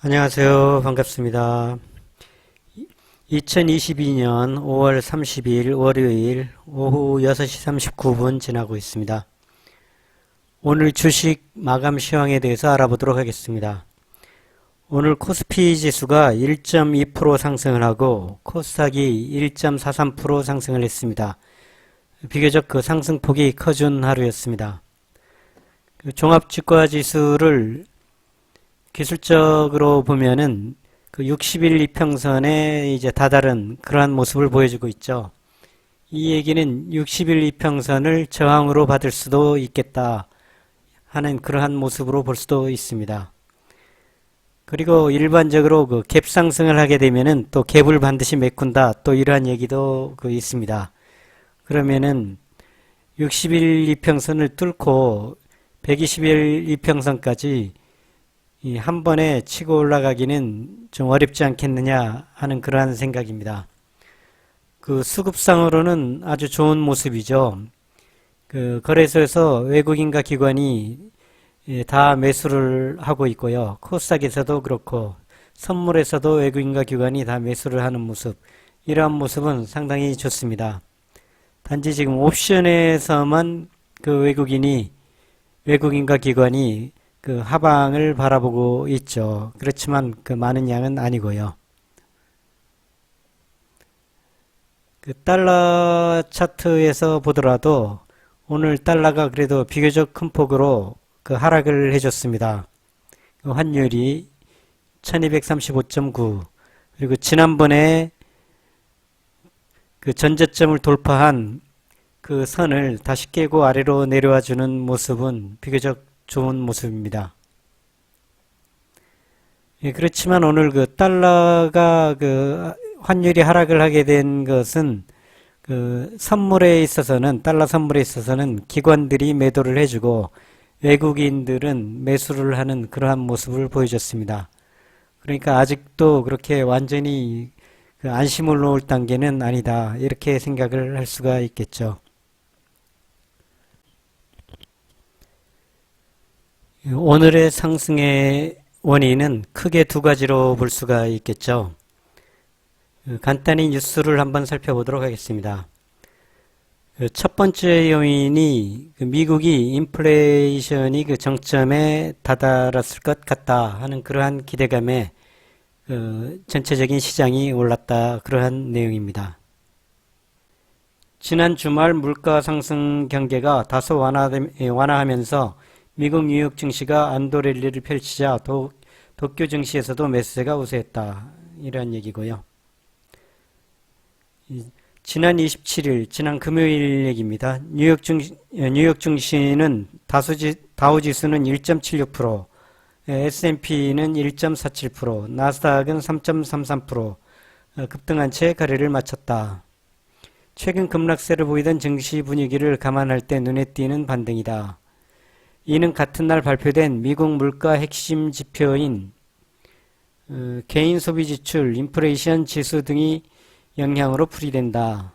안녕하세요. 반갑습니다. 2022년 5월 30일 월요일 오후 6시 39분 지나고 있습니다. 오늘 주식 마감 시황에 대해서 알아보도록 하겠습니다. 오늘 코스피 지수가 1.2% 상승을 하고 코스닥이 1.43% 상승을 했습니다. 비교적 그 상승폭이 커진 하루였습니다. 종합주가 지수를 기술적으로 보면은 그 60일 이평선에 이제 다다른 그러한 모습을 보여주고 있죠. 이 얘기는 60일 이평선을 저항으로 받을 수도 있겠다 하는 그러한 모습으로 볼 수도 있습니다. 그리고 일반적으로 그 갭 상승을 하게 되면은 또 갭을 반드시 메꾼다, 또 이러한 얘기도 있습니다. 그러면은 60일 이평선을 뚫고 120일 이평선까지 한 번에 치고 올라가기는 좀 어렵지 않겠느냐 하는 그러한 생각입니다. 그 수급상으로는 아주 좋은 모습이죠. 그 거래소에서 외국인과 기관이 다 매수를 하고 있고요. 코스닥에서도 그렇고 선물에서도 외국인과 기관이 다 매수를 하는 모습, 이러한 모습은 상당히 좋습니다. 단지 지금 옵션에서만 그 외국인과 기관이 그 하방을 바라보고 있죠. 그렇지만 그 많은 양은 아니고요. 그 달러 차트에서 보더라도 오늘 달러가 그래도 비교적 큰 폭으로 그 하락을 해줬습니다. 그 환율이 1235.9, 그리고 지난번에 그 전저점을 돌파한 그 선을 다시 깨고 아래로 내려와 주는 모습은 비교적 좋은 모습입니다. 그렇지만 오늘 그 달러가 그 환율이 하락을 하게 된 것은 그 달러 선물에 있어서는 기관들이 매도를 해주고 외국인들은 매수를 하는 그러한 모습을 보여줬습니다. 그러니까 아직도 그렇게 완전히 그 안심을 놓을 단계는 아니다, 이렇게 생각을 할 수가 있겠죠. 오늘의 상승의 원인은 크게 두 가지로 볼 수가 있겠죠. 간단히 뉴스를 한번 살펴보도록 하겠습니다. 첫 번째 요인이 미국이 인플레이션이 그 정점에 다다랐을 것 같다 하는 그러한 기대감에 전체적인 시장이 올랐다, 그러한 내용입니다. 지난 주말 물가 상승 경계가 다소 완화하면서 미국 뉴욕 증시가 안도 랠리를 펼치자 도쿄 증시에서도 매수세가 우세했다, 이런 얘기고요. 지난 27일, 지난 금요일 얘기입니다. 뉴욕 증시는 다우지수는 1.76%, S&P는 1.47%, 나스닥은 3.33% 급등한 채 거래를 마쳤다. 최근 급락세를 보이던 증시 분위기를 감안할 때 눈에 띄는 반등이다. 이는 같은 날 발표된 미국 물가 핵심 지표인 개인 소비 지출, 인플레이션 지수 등이 영향으로 풀이된다.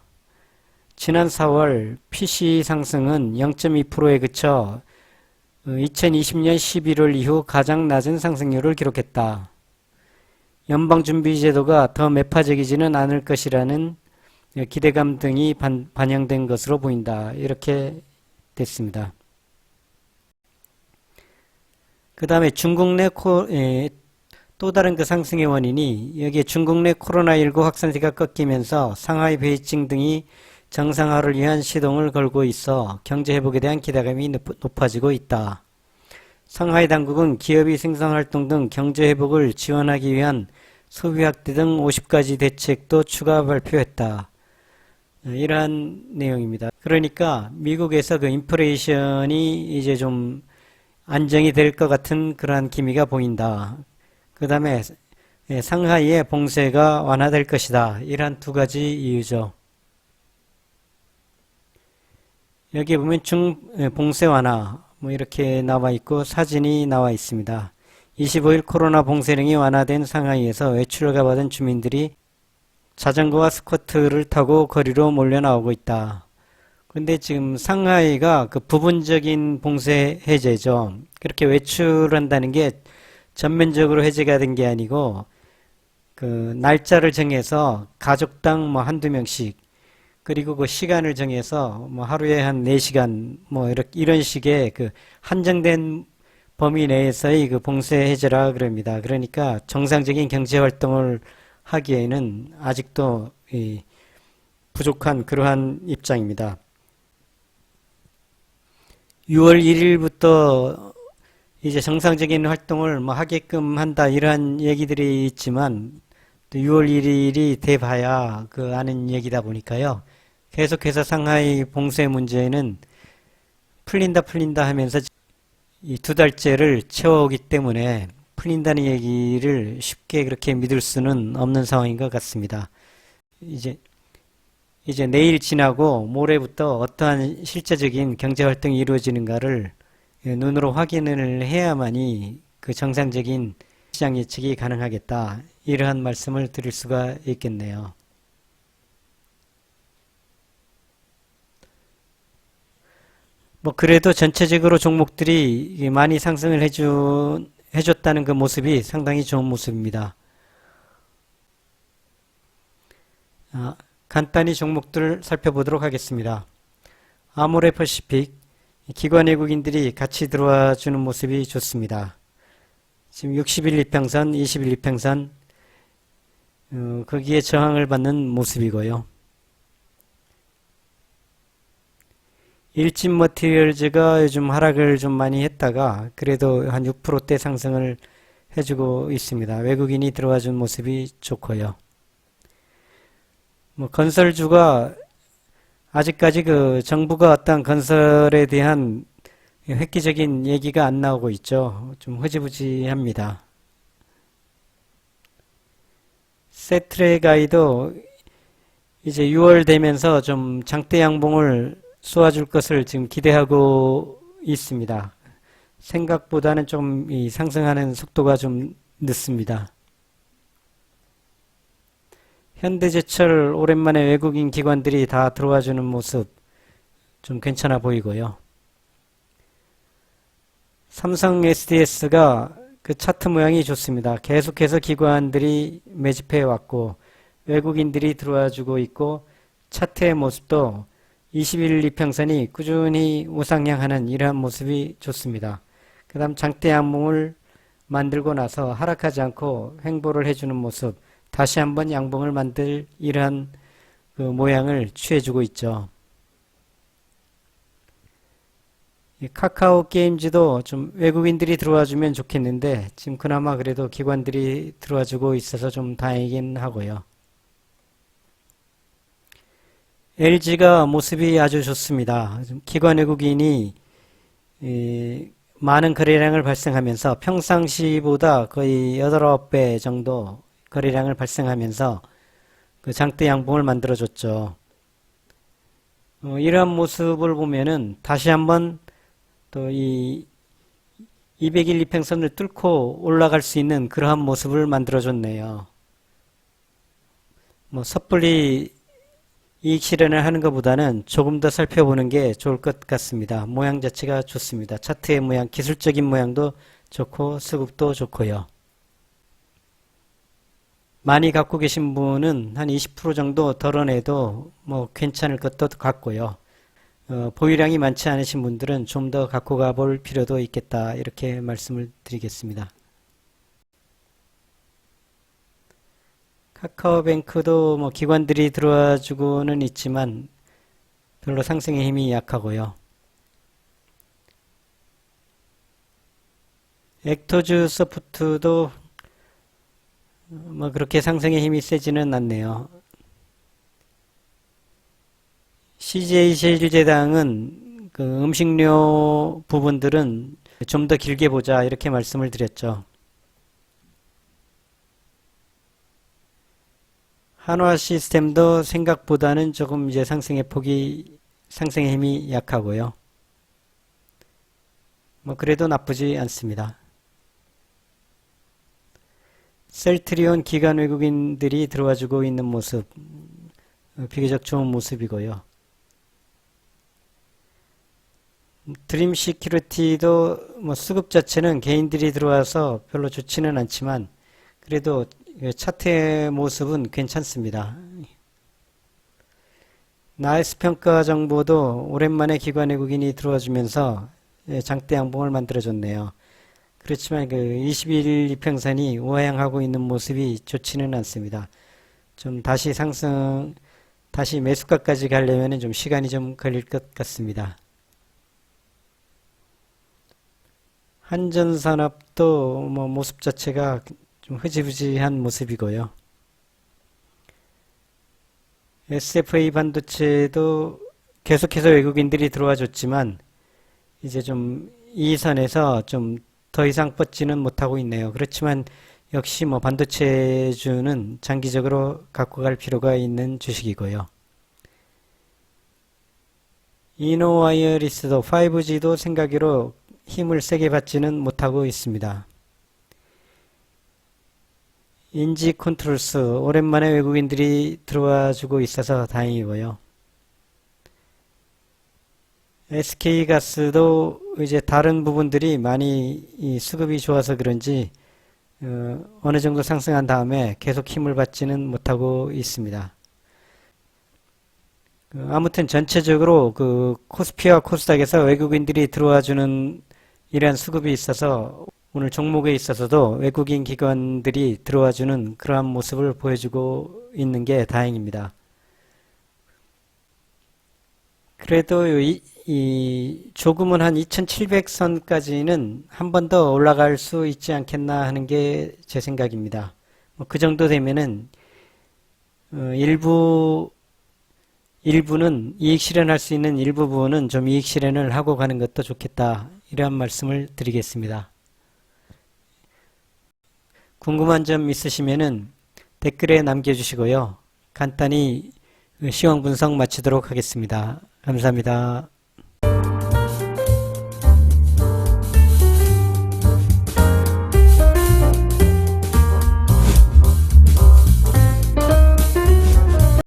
지난 4월 PC 상승은 0.2%에 그쳐 2020년 11월 이후 가장 낮은 상승률을 기록했다. 연방준비제도가 더 매파적이지는 않을 것이라는 기대감 등이 반영된 것으로 보인다, 이렇게 됐습니다. 그 다음에 중국 내 또 다른 그 상승의 원인이, 여기에 중국 내 코로나19 확산세가 꺾이면서 상하이 베이징 등이 정상화를 위한 시동을 걸고 있어 경제 회복에 대한 기대감이 높아지고 있다. 상하이 당국은 기업이 생산활동 등 경제 회복을 지원하기 위한 소비 확대 등 50가지 대책도 추가 발표했다. 이러한 내용입니다. 그러니까 미국에서 그 인플레이션이 이제 좀 안정이 될 것 같은 그러한 기미가 보인다. 그 다음에 상하이의 봉쇄가 완화될 것이다. 이러한 두 가지 이유죠. 여기 보면 봉쇄 완화 이렇게 나와 있고 사진이 나와 있습니다. 25일 코로나 봉쇄령이 완화된 상하이에서 외출을 가받은 주민들이 자전거와 스쿠터를 타고 거리로 몰려 나오고 있다. 근데 지금 상하이가 그 부분적인 봉쇄 해제죠. 그렇게 외출한다는 게 전면적으로 해제가 된 게 아니고 그 날짜를 정해서 가족당 뭐 한두 명씩 그리고 그 시간을 정해서 뭐 하루에 한 4시간 뭐 이런 식의 그 한정된 범위 내에서의 그 봉쇄 해제라 그럽니다. 그러니까 정상적인 경제 활동을 하기에는 아직도 부족한 그러한 입장입니다. 6월 1일부터 이제 정상적인 활동을 뭐 하게끔 한다 이러한 얘기들이 있지만 또 6월 1일이 돼봐야 그 아는 얘기다 보니까요. 계속해서 상하이 봉쇄 문제는 풀린다 하면서 이 2달째를 채워오기 때문에 풀린다는 얘기를 쉽게 그렇게 믿을 수는 없는 상황인 것 같습니다. 이제 내일 지나고 모레부터 어떠한 실제적인 경제활동이 이루어지는가를 눈으로 확인을 해야만이 그 정상적인 시장 예측이 가능하겠다. 이러한 말씀을 드릴 수가 있겠네요. 뭐 그래도 전체적으로 종목들이 많이 상승을 해줬다는 그 모습이 상당히 좋은 모습입니다. 간단히 종목들을 살펴보도록 하겠습니다. 아모레퍼시픽 기관 외국인들이 같이 들어와 주는 모습이 좋습니다. 지금 60일 이평선, 20일 이평선 거기에 저항을 받는 모습이고요. 일진 머티리얼즈가 요즘 하락을 좀 많이 했다가 그래도 한 6%대 상승을 해주고 있습니다. 외국인이 들어와 준 모습이 좋고요. 뭐 건설주가 아직까지 그 정부가 어떤 건설에 대한 획기적인 얘기가 안 나오고 있죠. 좀 흐지부지합니다. 세트레가이도 이제 6월 되면서 좀 장대 양봉을 쏘아줄 것을 지금 기대하고 있습니다. 생각보다는 좀 이 상승하는 속도가 좀 늦습니다. 현대제철 오랜만에 외국인 기관들이 다 들어와주는 모습 좀 괜찮아 보이고요. 삼성 SDS가 그 차트 모양이 좋습니다. 계속해서 기관들이 매집해 왔고 외국인들이 들어와주고 있고 차트의 모습도 21일 이평선이 꾸준히 우상향하는 이러한 모습이 좋습니다. 그 다음 장대 양봉을 만들고 나서 하락하지 않고 횡보를 해주는 모습 다시 한번 양봉을 만들 이러한 그 모양을 취해주고 있죠. 카카오 게임즈도 좀 외국인들이 들어와주면 좋겠는데 지금 그나마 그래도 기관들이 들어와주고 있어서 좀 다행이긴 하고요. LG가 모습이 아주 좋습니다. 기관 외국인이 많은 거래량을 발생하면서 평상시보다 거의 8, 9배 정도 거래량을 발생하면서 그 장대 양봉을 만들어줬죠. 이러한 모습을 보면은 다시 한번 또 이 200일 이평선을 뚫고 올라갈 수 있는 그러한 모습을 만들어줬네요. 뭐 섣불리 이익 실현을 하는 것보다는 조금 더 살펴보는 게 좋을 것 같습니다. 모양 자체가 좋습니다. 차트의 모양, 기술적인 모양도 좋고 수급도 좋고요. 많이 갖고 계신 분은 한 20% 정도 덜어내도 뭐 괜찮을 것도 같고요. 보유량이 많지 않으신 분들은 좀 더 갖고 가볼 필요도 있겠다 이렇게 말씀을 드리겠습니다. 카카오뱅크도 뭐 기관들이 들어와 주고는 있지만 별로 상승의 힘이 약하고요. 액터즈 소프트도 뭐 그렇게 상승의 힘이 세지는 않네요. CJ제일제당은 그 음식료 부분들은 좀 더 길게 보자 이렇게 말씀을 드렸죠. 한화 시스템도 생각보다는 조금 이제 상승의 힘이 약하고요. 뭐 그래도 나쁘지 않습니다. 셀트리온 기관 외국인들이 들어와주고 있는 모습 비교적 좋은 모습이고요. 드림 시큐리티도 뭐 수급 자체는 개인들이 들어와서 별로 좋지는 않지만 그래도 차트의 모습은 괜찮습니다. 나이스 평가 정보도 오랜만에 기관 외국인이 들어와주면서 장대 양봉을 만들어줬네요. 그렇지만 그 21일 이평선이 우하향하고 있는 모습이 좋지는 않습니다. 좀 다시 매수가까지 가려면 좀 시간이 좀 걸릴 것 같습니다. 한전산업도 뭐 모습 자체가 좀 흐지부지한 모습이고요. SFA 반도체도 계속해서 외국인들이 들어와 줬지만 이제 좀 이 선에서 좀 더 이상 뻗지는 못하고 있네요. 그렇지만 역시 뭐 반도체주는 장기적으로 갖고 갈 필요가 있는 주식이고요. 이노와이어리스도 5G도 생각으로 힘을 세게 받지는 못하고 있습니다. 인지 컨트롤스 오랜만에 외국인들이 들어와 주고 있어서 다행이고요. SK가스도 이제 다른 부분들이 많이 수급이 좋아서 그런지 어느 정도 상승한 다음에 계속 힘을 받지는 못하고 있습니다. 아무튼 전체적으로 그 코스피와 코스닥에서 외국인들이 들어와 주는 이러한 수급이 있어서 오늘 종목에 있어서도 외국인 기관들이 들어와 주는 그러한 모습을 보여주고 있는 게 다행입니다. 그래도 조금은 한 2700선까지는 한 번 더 올라갈 수 있지 않겠나 하는 게 제 생각입니다. 그 정도 되면은 일부는 이익 실현할 수 있는 일부분은 좀 이익 실현을 하고 가는 것도 좋겠다. 이러한 말씀을 드리겠습니다. 궁금한 점 있으시면은 댓글에 남겨주시고요. 간단히 시황 분석 마치도록 하겠습니다. 감사합니다.